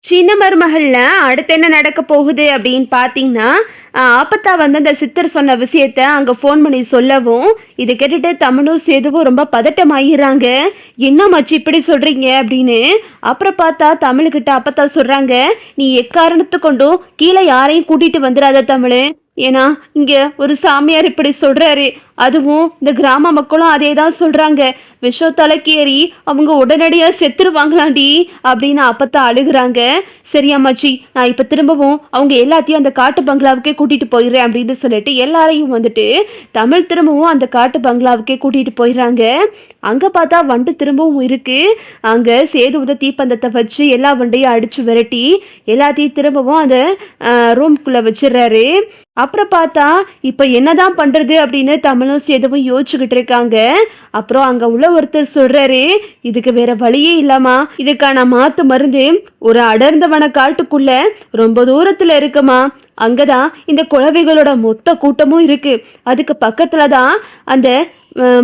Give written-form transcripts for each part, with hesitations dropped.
சின்ன மருமகள்ல அடுத்து என்ன நடக்க போகுது அப்படின்னு பார்த்தீங்கன்னா, ஆப்பத்தா வந்து அந்த சித்தர் சொன்ன விஷயத்த அங்க ஃபோன் பண்ணி சொல்லவும், இத கேட்டுட்டு தமிழும், சேதுவும் ரொம்ப பதட்டமாயிர்றாங்க. "என்ன மச்சி இப்படி சொல்றீங்க?" அப்படின்னு. அப்புறம் பார்த்தா தமிழ்கிட்ட அப்பத்தா சொல்றாங்க, "நீ எக்காரணத்த கொண்டும் கீழ யாரையும் கூட்டிட்டு வந்துராத தமிழு. ஏன்னா, இங்க ஒரு சாமியார் இப்படி சொல்றாரு. அதுவும் இந்த கிராம மக்களும் அதே தான் சொல்றாங்க. விஷம் தலைக்கேறி அவங்க உடனடியா செத்துருவாங்களாண்டி" அப்படின்னு அப்பத்தா அழுகுறாங்க. "சரி அம்மாச்சி, நான் இப்ப திரும்பவும் அவங்க எல்லாத்தையும் அந்த காட்டு பங்களாவுக்கே கூட்டிட்டு போயிடுறேன்" அப்படின்னு சொல்லிட்டு எல்லாரையும் வந்துட்டு தமிழ் திரும்பவும் அந்த காட்டு பங்களாவுக்கே கூட்டிட்டு போயிடுறாங்க. அங்க பார்த்தா வண்டு திரும்பவும் இருக்கு. அங்க சேது வந்து தீப்பந்தத்தை வச்சு எல்லா வண்டையும் அடிச்சு விரட்டி எல்லாத்தையும் திரும்பவும் அந்த ரூம்குள்ள வச்சிடுறாரு. அப்புறம் பார்த்தா இப்ப என்னதான் பண்றது அப்படின்னு தமிழும் சேதுவும் யோசிச்சுக்கிட்டு இருக்காங்க. அப்புறம் அங்க உள்ள ஒருத்தர் சொல்றாரு, "இதுக்கு வேற வழியே இல்லாமா, இதுக்கான மாத்து மருந்து ஒரு அடர்ந்த வன காட்டுக்குள்ள ரொம்ப தூரத்துல இருக்குமா. அங்கதான் இந்த குழவைகளோட மொத்த கூட்டமும் இருக்கு. அதுக்கு பக்கத்துல தான் அந்த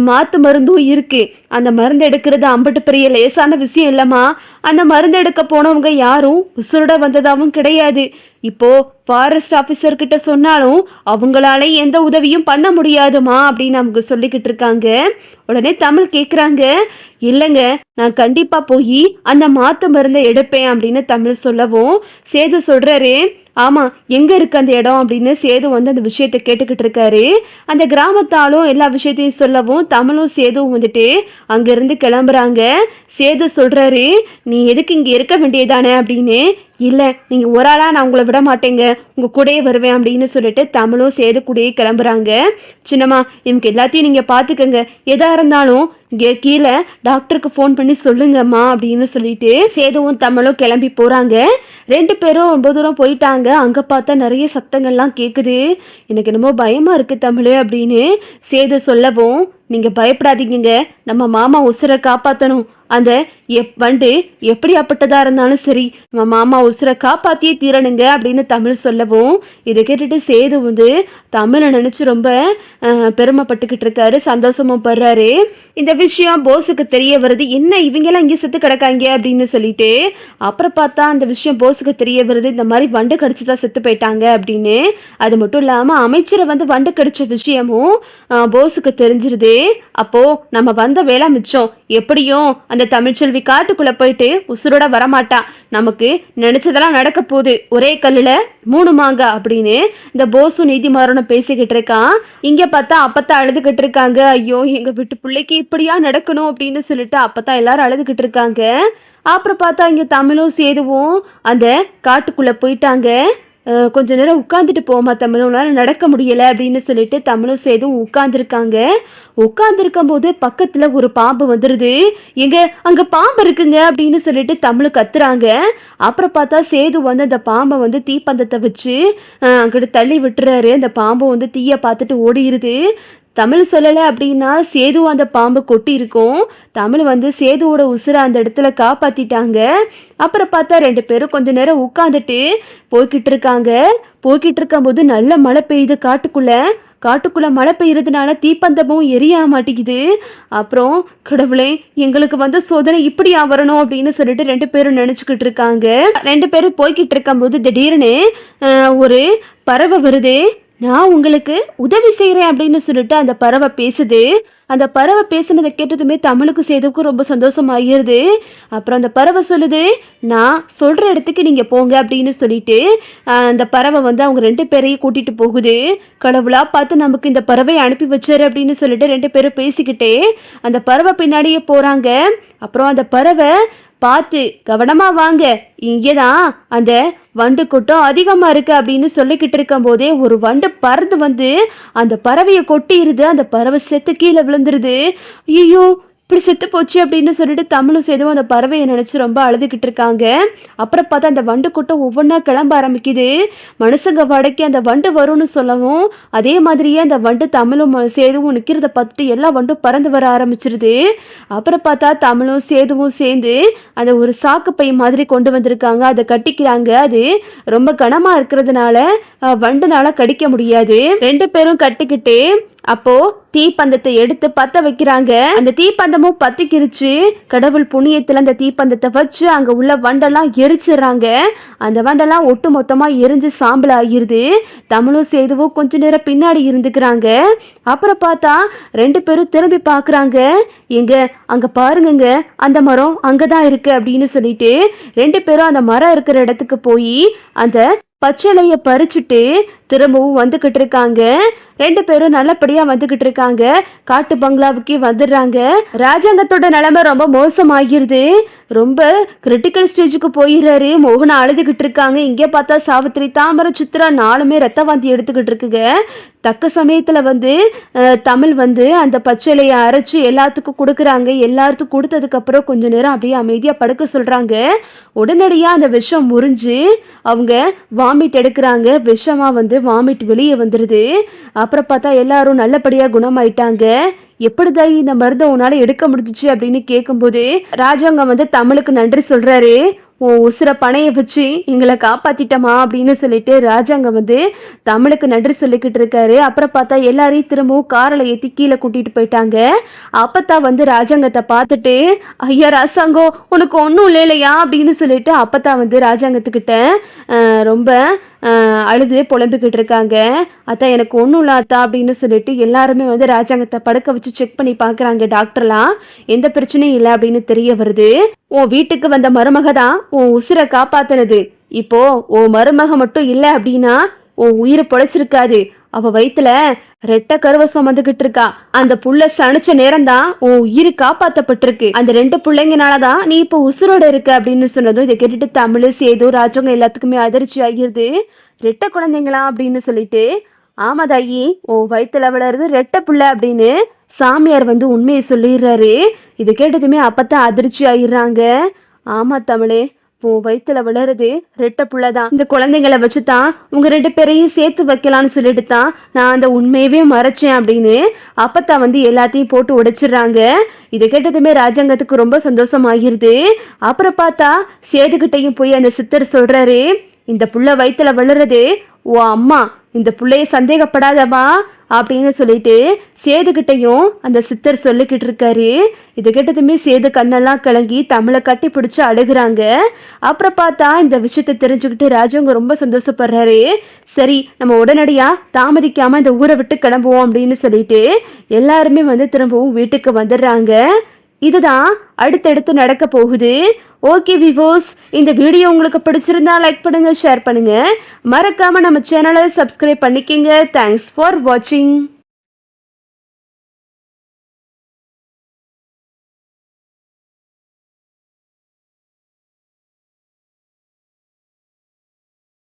மாத்து மருந்தும் இருக்கு. அந்த மருந்து எடுக்கிறது அம்பட்டு பெரிய லேசான விஷயம் இல்லம்மா. அந்த மருந்து எடுக்க போனவங்க யாரும் உசுரோட வந்ததாவும் கிடையாது. இப்போ ஃபாரஸ்ட் ஆஃபீஸர் கிட்ட சொன்னாலும் அவங்களால எந்த உதவியும் பண்ண முடியாதுமா" அப்படின்னு அவங்க சொல்லிக்கிட்டு இருக்காங்க. உடனே தமிழ் கேட்குறாங்க, "இல்லைங்க, நான் கண்டிப்பா போய் அந்த மாத்து மருந்தை எடுப்பேன்" அப்படின்னு தமிழ் சொல்லவும், சேது சொல்றாரு, "ஆமா, எங்க இருக்கு அந்த இடம்?" அப்படின்னு சேது வந்து அந்த விஷயத்த கேட்டுக்கிட்டு இருக்காரு. அந்த கிராமத்தாலும் எல்லா விஷயத்தையும் சொல்லவும் தமிழும் சேதுவும் வந்துட்டு அங்கிருந்து கிளம்புறாங்க. சேது சொல்றாரு, "நீ எதுக்கு இங்க இருக்க வேண்டியதானே?" அப்படின்னு. "இல்லை, நீங்க ஒரு ஆளா நான் உங்களை விட மாட்டேங்க, உங்க கூடயே வருவேன்" அப்படின்னு சொல்லிட்டு தமிழும் சேது கூடயே கிளம்புறாங்க. "சின்னம்மா, இவங்க எல்லாத்தையும் நீங்க பாத்துக்கங்க. எதா இருந்தாலும் இங்கே கீழே டாக்டருக்கு ஃபோன் பண்ணி சொல்லுங்கம்மா" அப்படின்னு சொல்லிட்டு சேதுவும் தமிழும் கிளம்பி போறாங்க. ரெண்டு பேரும் ரொம்ப தூரம் போயிட்டாங்க. அங்க பார்த்தா நிறைய சத்தங்கள்லாம் கேட்குது. "எனக்கு என்னமோ பயமா இருக்கு தமிழ்" அப்படின்னு சேது சொல்லவும், "நீங்க பயப்படாதீங்க, நம்ம மாமா உசுரை காப்பாற்றணும். அந்த வண்டு எப்படி அப்பட்டதா இருந்தாலும் சரி, நம்ம மாமா உசுரை காப்பாத்தியே தீரணுங்க" அப்படின்னு தமிழ் சொல்லவும், இதை கேட்டுட்டு சேது வந்து தமிழை நினைச்சு ரொம்ப பெருமைப்பட்டுக்கிட்டு இருக்காரு, சந்தோஷமும் படுறாரு. இந்த விஷயம் போஸுக்கு தெரிய வருது. "என்ன இவங்கெல்லாம் இங்கே செத்து கிடக்காங்க?" அப்படின்னு சொல்லிட்டு. அப்புறம் பார்த்தா அந்த விஷயம் போஸுக்கு தெரிய வருது, இந்த மாதிரி வண்டு கடிச்சுதான் செத்து போயிட்டாங்க அப்படின்னு. அது மட்டும் இல்லாம அமைச்சரை வந்து வண்டு கடிச்ச விஷயமும் போஸுக்கு தெரிஞ்சிருது. அப்போ நம்ம வந்த வேலை மிச்சம். எப்படியும் அந்த தமிழ்ச்செல்வி காட்டுக்குள்ள போயிட்டு உசுரோட வரமாட்டா. நமக்கு நினைச்சதெல்லாம் நடக்க போகுது. ஒரே கல்லுல 3 மாங்காய் அப்படின்னு இந்த போஸும் நீதிமாறனும் பேசிக்கிட்டு இருக்கான். இங்க பார்த்தா அப்பத்தான் அழுதுகிட்டு இருக்காங்க. "ஐயோ, எங்க வீட்டு பிள்ளைக்கு இப்படியா நடக்கணும்" அப்படின்னு சொல்லிட்டு அப்பத்தான் எல்லாரும் அழுதுகிட்டு இருக்காங்க. அப்புறம் பார்த்தா இங்க தமிழும் சேதுவும் அந்த காட்டுக்குள்ள போயிட்டாங்க. "கொஞ்ச நேரம் உட்காந்துட்டு போமா தமிழ், உன்னால நடக்க முடியலை" அப்படின்னு சொல்லிட்டு தமிழும் சேதும் உட்காந்துருக்காங்க. உட்காந்துருக்கும் போது பக்கத்துல ஒரு பாம்பு வந்துடுது. "எங்க அங்க பாம்பு இருக்குங்க" அப்படின்னு சொல்லிட்டு தமிழ் கத்துறாங்க. அப்புறம் பார்த்தா சேது வந்து அந்த பாம்பை வந்து தீப்பந்தத்தை வச்சு அங்கிட்டு தள்ளி விட்டுறாரு. அந்த பாம்பு வந்து தீயை பார்த்துட்டு ஓடிடுது. தமிழ் சொல்லலை அப்படின்னா சேது அந்த பாம்பு கொட்டி இருக்கும். தமிழ் வந்து சேதுவோட உசுரை அந்த இடத்துல காப்பாத்திட்டாங்க. அப்புறம் பார்த்தா ரெண்டு பேரும் கொஞ்ச நேரம் உட்காந்துட்டு போய்கிட்டு இருக்காங்க. போய்கிட்டு இருக்கும்போது நல்ல மழை பெய்யுது காட்டுக்குள்ள மழை பெய்யறதுனால தீப்பந்தமும் எரிய மாட்டேங்குது. அப்புறம், "கடவுளே, எங்களுக்கு வந்து சோதனை இப்படியா வரணும்" அப்படின்னு சொல்லிட்டு ரெண்டு பேரும் நினைச்சுக்கிட்டு இருக்காங்க. ரெண்டு பேரும் போய்கிட்டு இருக்கும்போது திடீர்னு ஒரு பறவை வருது. "நான் உங்களுக்கு உதவி செய்கிறேன்" அப்படின்னு சொல்லிட்டு அந்த பறவை பேசுது. அந்த பறவை பேசுனதை கேட்டதுமே தமிழுக்கு சேதுக்கும் ரொம்ப சந்தோஷமாகிருது. அப்புறம் அந்த பறவை சொல்லுது, "நான் சொல்கிற இடத்துக்கு நீங்கள் போங்க" அப்படின்னு சொல்லிட்டு அந்த பறவை வந்து அவங்க ரெண்டு பேரையும் கூட்டிகிட்டு போகுது. "கடவுளாக பார்த்து நமக்கு இந்த பறவையை அனுப்பி வச்சாரு" அப்படின்னு சொல்லிட்டு ரெண்டு பேரும் பேசிக்கிட்டே அந்த பறவை பின்னாடியே போகிறாங்க. அப்புறம் அந்த பறவை, "பார்த்து கவனமா வாங்க, இங்கேதான் அந்த வண்டு கூட்டம் அதிகமா இருக்கு" அப்படின்னு சொல்லிக்கிட்டு இருக்கும் போதே ஒரு வண்டு பறந்து வந்து அந்த பறவையை கொட்டிடுது. அந்த பறவை செத்து கீழே விழுந்துருது. "ஐயோ, இப்படி செத்து போச்சு" அப்படின்னு சொல்லிட்டு தமிழும் சேதுவும் அந்த பறவையை நினைச்சு ரொம்ப அழுதுகிட்டு இருக்காங்க. அப்புறம் பார்த்தா அந்த வண்டு கூட்டம் ஒவ்வொன்றா கிளம்ப ஆரம்பிக்குது. மனுஷங்க வடக்கே அந்த வண்டு வரும்னு சொல்லவும், அதே மாதிரியே அந்த வண்டு தமிழும் சேதுவும் நிற்கிறத பார்த்துட்டு எல்லா வண்டும் பறந்து வர ஆரம்பிச்சிருது. அப்புறம் பார்த்தா தமிழும் சேதுவும் சேர்ந்து அந்த ஒரு சாக்கு பை மாதிரி கொண்டு வந்திருக்காங்க. அதை கட்டிக்கிறாங்க. அது ரொம்ப கனமா இருக்கிறதுனால வண்டுனால கடிக்க முடியாது. ரெண்டு பேரும் கட்டிக்கிட்டு அப்போ தீப்பந்தத்தை எடுத்து பத்த வைக்கிறாங்க. அந்த தீப்பந்தமும் பத்திக்கிருச்சு. கடவுள் புண்ணியத்துல அந்த தீப்பந்தத்தை வச்சு அங்க உள்ள வண்டெல்லாம் எரிச்சிடுறாங்க. அந்த வண்டெல்லாம் ஒட்டு மொத்தமா எரிஞ்சு சாம்பல் ஆகிருது. தமிழும் சேதுவும் கொஞ்ச நேரம் பின்னாடி இருந்துக்கிறாங்க. அப்புறம் பார்த்தா 2 பேரும் திரும்பி பாக்குறாங்க. எங்க அங்க பாருங்கங்க, அந்த மரம் அங்கதான் இருக்கு அப்படின்னு சொல்லிட்டு 2 பேரும் அந்த மரம் இருக்கிற இடத்துக்கு போய் அந்த பச்சிலைய பறிச்சுட்டு திரும்பவும் வந்துகிட்டு இருக்காங்க. 2 பேரும் நல்லபடியா வந்துகிட்டு இருக்காங்க. காட்டு பங்களாவுக்கே வந்துடுறாங்க. ராஜாங்கத்தோட நிலைமை ரொம்ப மோசமாகிருது. ரொம்ப கிரிட்டிக்கல் ஸ்டேஜுக்கு போயிடுறாரு. மோகனா அழுதுகிட்டு இருக்காங்க. இங்கே பார்த்தா சாவித்திரி, தாமரை, சித்ரா 4மே ரத்த வாந்தி எடுத்துக்கிட்டு இருக்குங்க. தக்க சமயத்துல தமிழ் அந்த பச்சிலையை அரைச்சு எல்லாத்துக்கும் கொடுக்குறாங்க. எல்லாத்துக்கும் கொடுத்ததுக்கு அப்புறம் கொஞ்ச நேரம் அப்படியே அமைதியா படுக்க சொல்றாங்க. உடனடியா அந்த விஷம் முறிஞ்சு அவங்க வாமிட் எடுக்கிறாங்க. விஷமா வாமிட் வெளியே வந்துடுது. அப்புறம் பார்த்தா எல்லாரும் நல்லபடியா குணமாயிட்டாங்க. எப்படிதான் இந்த மருந்தை உன்னால எடுக்க முடிஞ்சிச்சு அப்படின்னு கேட்கும்போது ராஜாங்கம் தமிழுக்கு நன்றி சொல்றாரு. உன் உசுரை பணைய வச்சு எங்களை காப்பாத்திட்டமா அப்படின்னு சொல்லிட்டு ராஜாங்கம் தமிழுக்கு நன்றி சொல்லிக்கிட்டு இருக்காரு. அப்புறம் பார்த்தா எல்லாரையும் திரும்பவும் காரில் ஏற்றி கீழே கூட்டிட்டு போயிட்டாங்க. அப்பத்தா ராஜாங்கத்தை பார்த்துட்டு, ஐயா ராஜாங்கம் உனக்கு ஒன்றும் இல்லையா அப்படின்னு சொல்லிட்டு அப்பத்தா ராஜாங்கத்துக்கிட்ட ரொம்ப அழுது புலம்பிக்கிட்டு இருக்காங்க. அத்தா எனக்கு ஒன்றும் இல்லை அத்தா அப்படின்னு சொல்லிட்டு எல்லாருமே ராஜாங்கத்தை படுக்க வச்சு செக் பண்ணி பார்க்குறாங்க. டாக்டர்லாம் எந்த பிரச்சனையும் இல்லை அப்படின்னு தெரிய வருது. உன் வீட்டுக்கு வந்த மருமக தான் உன் உசிரை காப்பாத்துனது. இப்போ உன் மருமக மட்டும் இல்லை அப்படின்னா உன் உயிரை பொழைச்சிருக்காது. அவ வயிற்றுல ரெட்ட கருவை சுமந்துகிட்டு இருக்கா. அந்த புள்ள சனிச்ச நேரம் தான் உன் உயிர் காப்பாத்தப்பட்டிருக்கு. அந்த 2 பிள்ளைங்கனாலதான் நீ இப்போ உசுரோட இருக்க அப்படின்னு சொன்னதும் இதை கேட்டுட்டு தமிழ், சேது, ராஜவங்க எல்லாத்துக்குமே அதிர்ச்சி ஆகிருது. ரெட்ட குழந்தைங்களா அப்படின்னு சொல்லிட்டு, ஆமாதாயி உன் வயிற்றுல வளருது ரெட்ட புள்ள அப்படின்னு சாமியார் உண்மையை சொல்லிடுறாரு. இதை கேட்டதுமே அப்பத்தான் அதிர்ச்சி ஆயிடுறாங்க. ஆமா தமிழே, உன் வயிற்றுல வளருது ரெட்ட புள்ளதான். இந்த குழந்தைங்களை வச்சுதான் உங்க 2 பேரையும் சேர்த்து வைக்கலான்னு சொல்லிட்டு தான் நான் அந்த உண்மையவே மறைச்சேன் அப்படின்னு அப்பத்தா எல்லாத்தையும் போட்டு உடைச்சிடுறாங்க. இதை கேட்டதுமே ராஜாங்கத்துக்கு ரொம்ப சந்தோஷமாகிருது. அப்புறம் பார்த்தா சேதுகிட்டையும் போய் அந்த சித்தர் சொல்றாரு, இந்த புள்ள வயிற்றுல வளருது ஓ அம்மா, இந்த பிள்ளைய சந்தேகப்படாதவா அப்படின்னு சொல்லிட்டு சேதுகிட்டையும் அந்த சித்தர் சொல்லிக்கிட்டு இருக்காரு. இதை கேட்டதுமே சேது கண்ணெல்லாம் கலங்கி தமிழை கட்டி பிடிச்சி அழுகுறாங்க. அப்புறம் பார்த்தா இந்த விஷயத்தை தெரிஞ்சுக்கிட்டு ராஜாங்க ரொம்ப சந்தோஷப்படுறாரு. சரி நம்ம உடனடியா தாமதிக்காம இந்த ஊரை விட்டு கிளம்புவோம் அப்படின்னு சொல்லிட்டு எல்லாருமே திரும்பவும் வீட்டுக்கு வந்துடுறாங்க. இதுதான் அடுத்தடுத்து நடக்க போகுது. ஓகே விவோஸ், இந்த வீடியோ உங்களுக்கு பிடிச்சிருந்தா லைக் பண்ணுங்க, ஷேர் பண்ணுங்க, மறக்காம நம்ம சேனலை சப்ஸ்கிரைப் பண்ணிக்கங்க. தேங்க்ஸ் ஃபார் வாட்சிங்.